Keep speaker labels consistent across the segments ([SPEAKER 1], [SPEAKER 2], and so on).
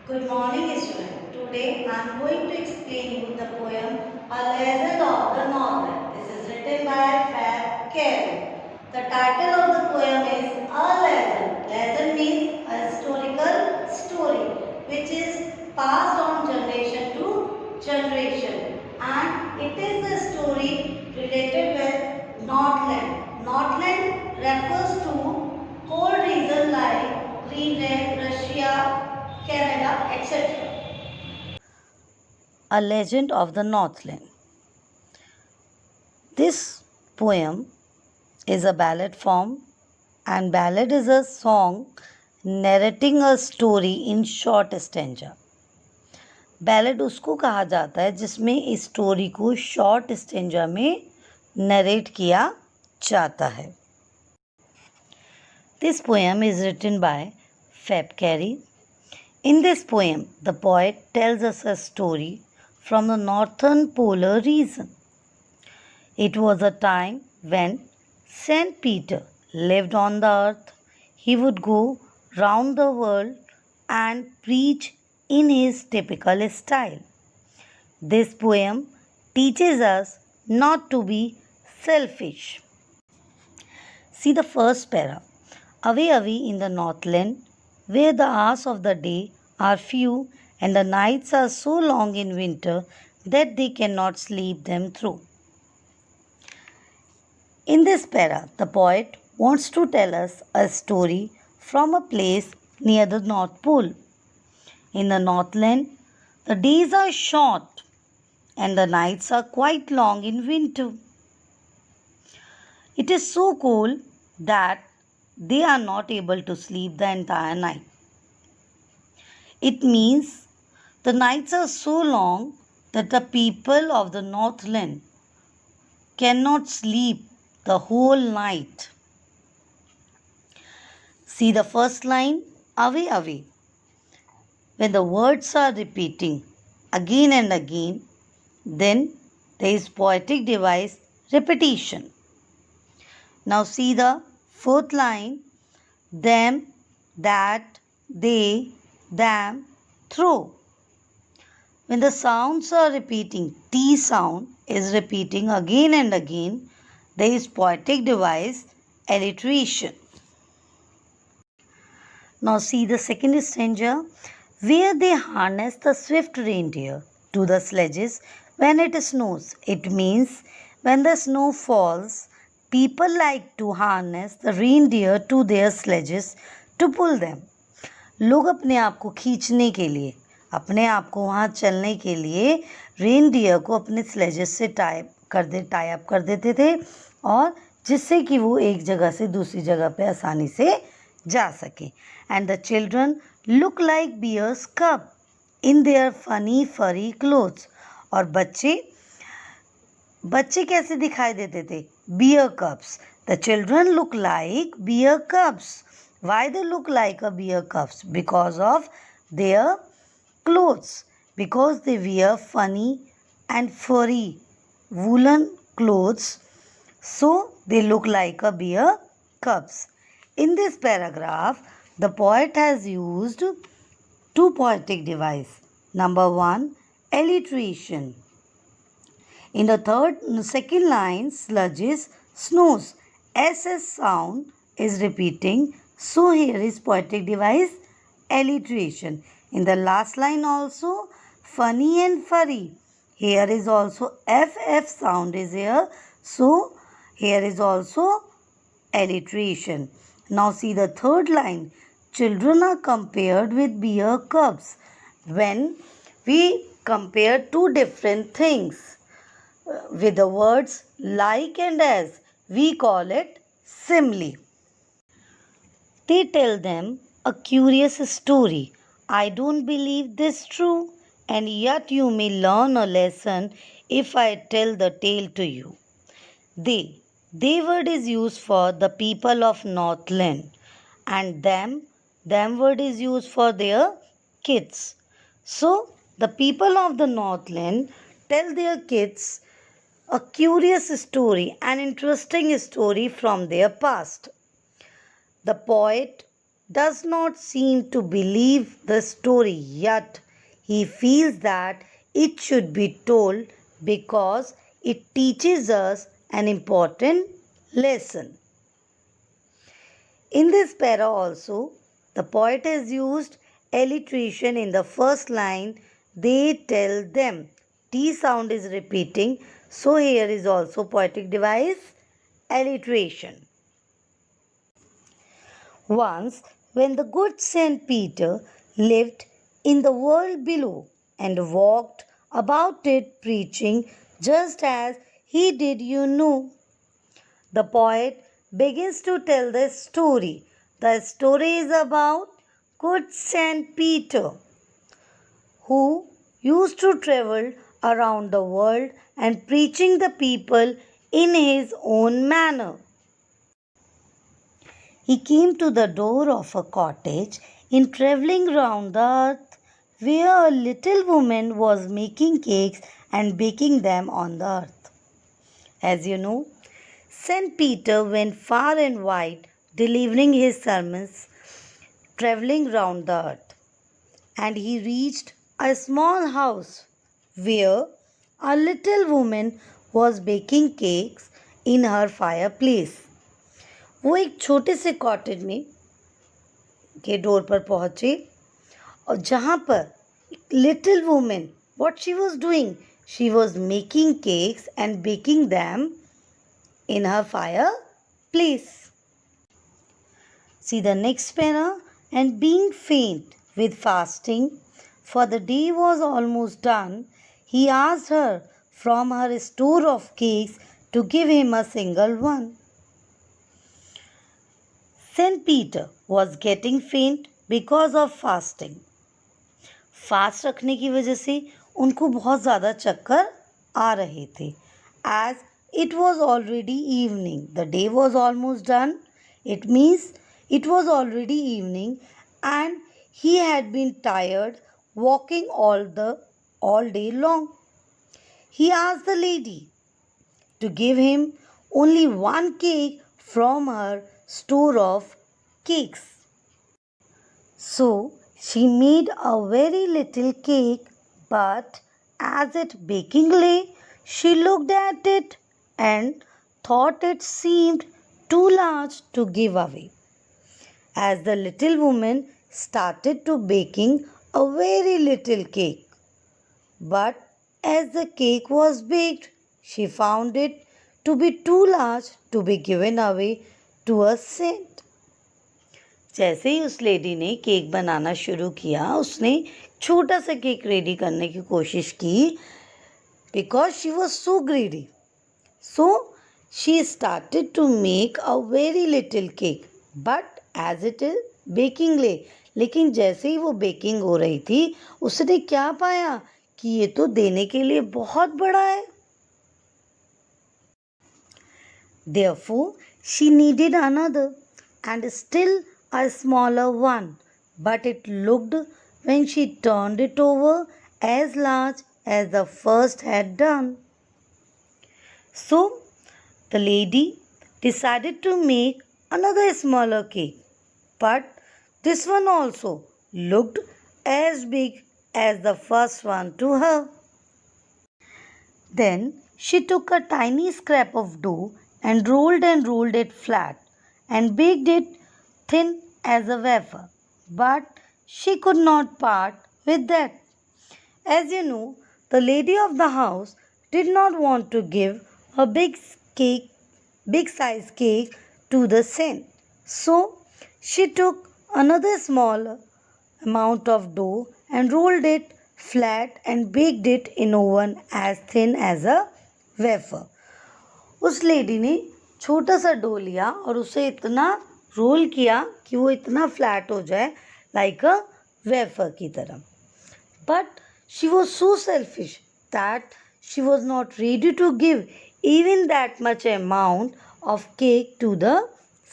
[SPEAKER 1] Good morning, student. Today I am going to explain you the poem A Legend of the Northland. This is written by Fab Carey. The title of the poem is A Legend. Legend means a historical story which is passed on generation to generation, and it is a story related with Northland. Northland refers to cold region like Greenland, Russia, Canada, etc. A Legend of the Northland. This poem is a ballad form, and ballad is a song narrating a story in short stanza. Ballad उसको कहा जाता है जिसमें इस story को short stanza में narrate किया जाता है. This poem is written by Fab Carey. In this poem, the poet tells us a story from the northern polar region. It was a time when Saint Peter lived on the earth. He would go round the world and preach in his typical style. This poem teaches us not to be selfish. See the first para. Away, away in the northland, where the hours of the day are few and the nights are so long in winter that they cannot sleep them through. In this para, the poet wants to tell us a story from a place near the North Pole. In the Northland, the days are short and the nights are quite long in winter. It is so cold that they are not able to sleep the entire night. It means the nights are so long that the people of the Northland cannot sleep the whole night. See the first line, away, away. When the words are repeating again and again, then there is poetic device repetition. Now see the fourth line, them, that, they, them, throw. When the sounds are repeating, T sound is repeating again and again, there is poetic device alliteration. Now see the second stanza, where they harness the swift reindeer to the sledges when it snows. It means when the snow falls, people like to harness the reindeer to their sledges to pull them. लोग अपने आप को खींचने के लिए, अपने आप को वहाँ चलने के लिए रेनडियर को अपने स्लेजेस से टाई अप कर देते थे, और जिससे कि वो एक जगह से दूसरी जगह पे आसानी से जा सके. And the children look like bears cub in their funny furry clothes. और बच्चे कैसे दिखाई देते थे? Bear cubs. The children look like bear cubs. Why they look like a bear cubs? Because of their clothes. Because they wear funny and furry woolen clothes, so they look like a bear cubs. In this paragraph, the poet has used two poetic devices. Number one, alliteration. In the second line, sludges, snows. SS sound is repeating. So here is poetic device alliteration. In the last line also, funny and furry. Here is also FF sound is here. So here is also alliteration. Now see the third line. Children are compared with bear cubs. When we compare two different things with the words like and as, we call it simile. They tell them a curious story. I don't believe this true, and yet you may learn a lesson if I tell the tale to you. They word is used for the people of Northland, and them word is used for their kids. So the people of the Northland tell their kids a curious story, an interesting story from their past. The poet does not seem to believe the story, yet he feels that it should be told because it teaches us an important lesson. In this para also, the poet has used alliteration in the first line. They tell them. T sound is repeating, so here is also poetic device alliteration. Once, when the good Saint Peter lived in the world below and walked about it preaching just as he did, the poet begins to tell the story. The story is about good Saint Peter, who used to travel around the world and preaching the people in his own manner. He came to the door of a cottage in travelling round the earth, where a little woman was making cakes and baking them on the earth. As you know, St. Peter went far and wide delivering his sermons, travelling round the earth, and he reached a small house where a little woman was baking cakes in her fireplace. वो एक छोटे से cottage में के door पर पहुंचे और जहाँ पर little women what she was doing she was making cakes and baking them in her fireplace. See the next para. And being faint with fasting, for the day was almost done, he asked her from her store of cakes to give him a single one. Saint Peter was getting faint because of fasting. Fast रखने की वजह से उनको बहुत ज़्यादा चक्कर आ रहे थे. As it was already evening, the day was almost done. It means it was already evening and he had been tired walking all day long. He asked the lady to give him only one cake from her store of cakes. So she made a very little cake, but as it baking lay, she looked at it and thought it seemed too large to give away. As the little woman started to baking a very little cake, but as the cake was baked, she found it to be too large to be given away to a saint. जैसे ही उस lady ने cake बनाना शुरू किया उसने छोटा सा cake ready करने की कोशिश की because she was so greedy so she started to make a very little cake but as it is baking ले लेकिन जैसे ही वो बेकिंग हो रही थी उसने क्या पाया कि ये तो देने के लिए बहुत बड़ा है. Therefore, she needed another and still a smaller one, but it looked when she turned it over as large as the first had done. So, the lady decided to make another smaller cake, but this one also looked as big as the first one to her. Then she took a tiny scrap of dough and rolled it flat and baked it thin as a wafer. But she could not part with that. As you know, the lady of the house did not want to give a big size cake to the saint. So she took another small amount of dough and rolled it flat and baked it in oven as thin as a wafer. उस lady ने छोटा सा dough लिया और उसे इतना role किया कि वो इतना फ्लैट हो जाए लाइक अ वेफर की तरह. But she was so selfish that she was not ready to give even that much amount of cake to the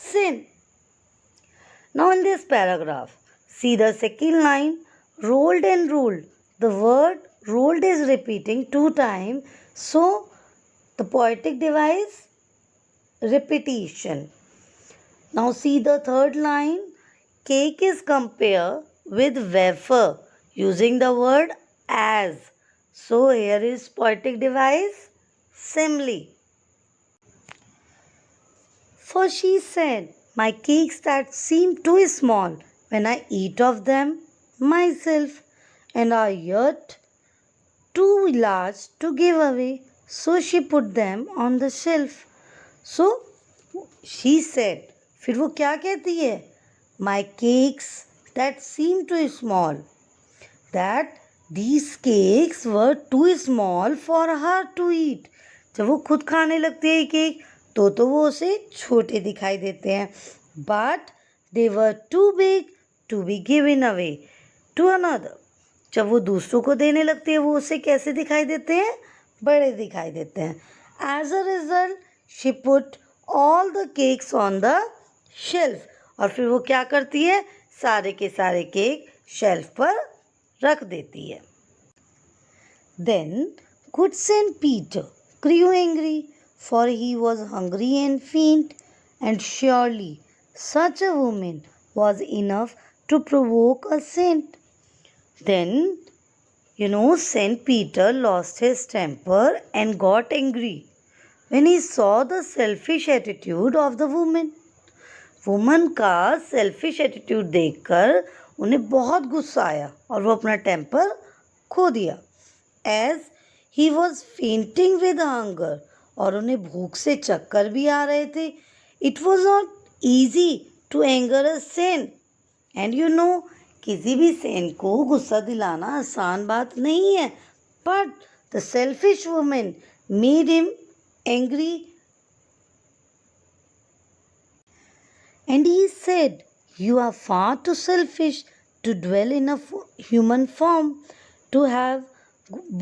[SPEAKER 1] saint. Now in this paragraph, see the second line, rolled and rolled. The word rolled is repeating 2 times, so the poetic device repetition. Now see the third line, Cake is compared with wafer using the word as. So here is poetic device simile. For she said, my cakes that seem too small when I eat of them myself and are yet too large to give away. So she put them on the shelf. So she said, फिर वो क्या कहती है? My cakes that seem too small. That these cakes were too small for her to eat. जब वो खुद खाने लगती है केक तो वो उसे छोटे दिखाई देते हैं. But they were too big to be given away to another. जब वो दूसरों को देने लगती है वो उसे कैसे दिखाई देते हैं? बड़े दिखाई देते हैं. As a result, she put all the cakes on the shelf. और फिर वो क्या करती है? सारे के सारे केक शेल्फ पर रख देती है. Then good Saint Peter grew angry, for he was hungry and faint, and surely such a woman was enough to provoke a saint. Then, Saint Peter lost his temper and got angry when he saw the selfish attitude of the woman. Woman का selfish attitude देखकर उन्हें बहुत गुस्सा आया और वो अपना temper खो दिया. As he was fainting with hunger और उन्हें भूख से चक्कर भी आ रहे थे. It was not easy to anger a saint. And किसी भी सेंट को गुस्सा दिलाना आसान बात नहीं है. But the selfish woman made him angry. And he said, you are far too selfish to dwell in a human form, to have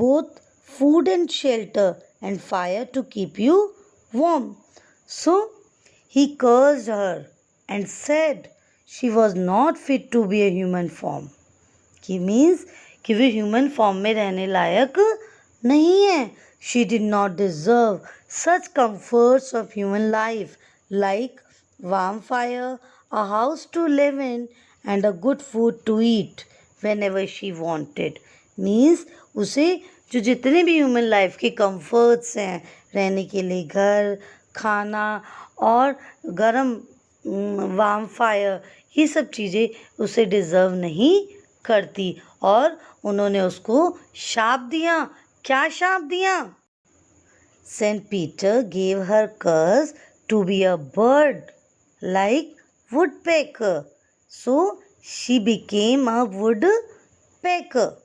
[SPEAKER 1] both food and shelter and fire to keep you warm. So he cursed her and said she was not fit to be a human form. He means कि वे human form में रहने लायक नहीं है. She did not deserve such comforts of human life like warm fire, a house to live in, and a good food to eat whenever she wanted. Means उसे जो जितने भी human life के comforts हैं, रहने के लिए घर, खाना और गरम वार्म फायर, ये सब चीज़ें उसे डिज़र्व नहीं करती. और उन्होंने उसको शाप दिया. क्या शाप दिया? Saint Peter gave her curse to be a bird like woodpecker. So she became a woodpecker.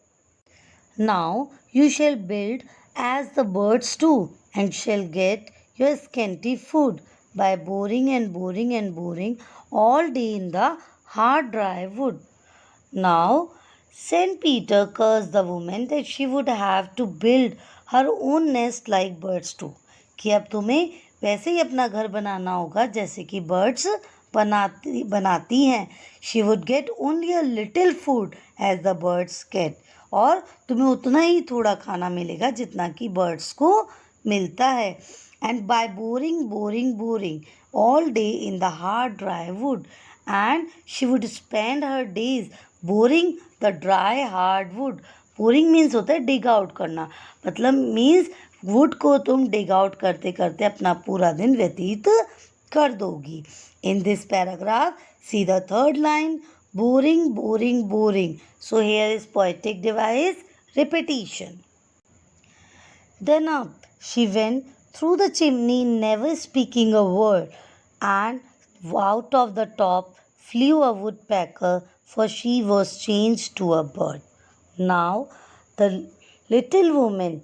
[SPEAKER 1] Now you shall build as the birds do, and shall get your scanty food by boring and boring and boring all day in the hard dry wood. Now Saint Peter cursed the woman that she would have to build her own nest like birds do. कि अब तुम्हें वैसे ही अपना घर बनाना होगा जैसे कि birds बनाती हैं. She would get only a little food as the birds get. और तुम्हें उतना ही थोड़ा खाना मिलेगा जितना कि बर्ड्स को मिलता है. And by boring boring boring all day in the hard dry wood, and she would spend her days boring the dry hard wood. Boring means होता है डिग आउट करना. मतलब मीन्स वुड को तुम डिग आउट करते करते अपना पूरा दिन व्यतीत कर दोगी. In this paragraph see the third line, boring boring boring. So here is poetic device repetition. Then up she went through the chimney, never speaking a word, and out of the top flew a woodpecker, for she was changed to a bird. Now the little woman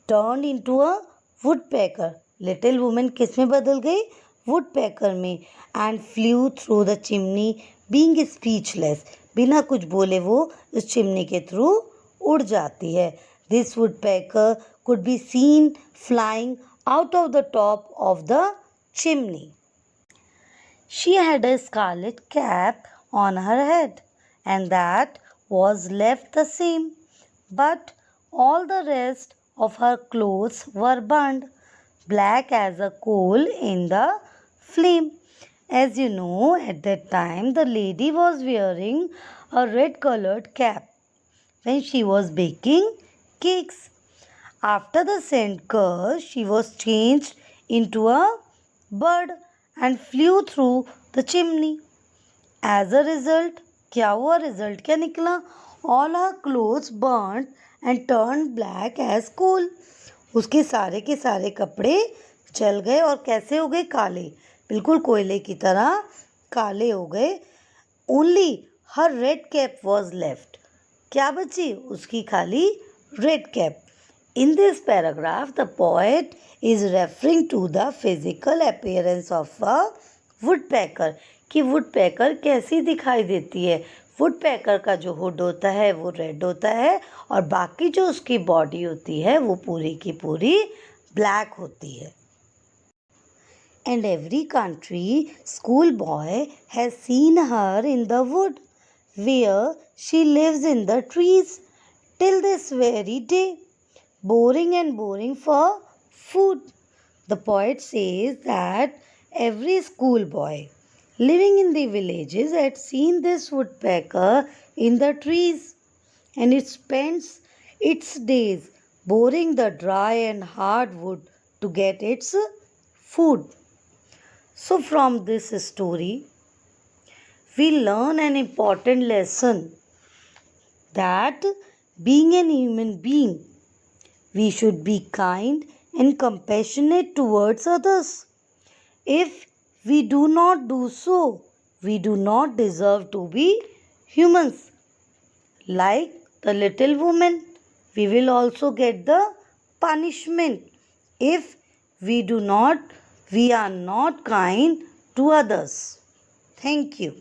[SPEAKER 1] turned into a woodpecker. Little woman किस में बदल गई? woodpecker में. And flew through the chimney, being speechless. बिना कुछ बोले वो उस चिमनी के थ्रू उड़ जाती है. This woodpecker could be seen flying out of the top of the chimney. She had a scarlet cap on her head, and that was left the same, but all the rest of her clothes were burned, black as a coal in the flame. As you know, at that time the lady was wearing a red colored cap when she was baking cakes. After the scent curse, she was changed into a bird and flew through the chimney. As a result, क्या हुआ result क्या निकला? All her clothes burnt and turned black as coal. उसके सारे के सारे कपड़े जल गए और कैसे हो गए? काले, बिल्कुल कोयले की तरह काले हो गए. Only her red cap was left. क्या बची? उसकी खाली red cap. In this paragraph, the poet is referring to the physical appearance of a woodpecker कि woodpecker कैसी दिखाई देती है. woodpecker का जो हुड होता है वो रेड होता है और बाकी जो उसकी बॉडी होती है वो पूरी की पूरी ब्लैक होती है. And every country schoolboy has seen her in the wood where she lives in the trees till this very day, boring and boring for food. The poet says that every schoolboy living in the villages had seen this woodpecker in the trees, and it spends its days boring the dry and hard wood to get its food. So, from this story, we learn an important lesson that being an human being, we should be kind and compassionate towards others. If we do not do so, we do not deserve to be humans. Like the little woman, we will also get the punishment if we are not kind to others. Thank you.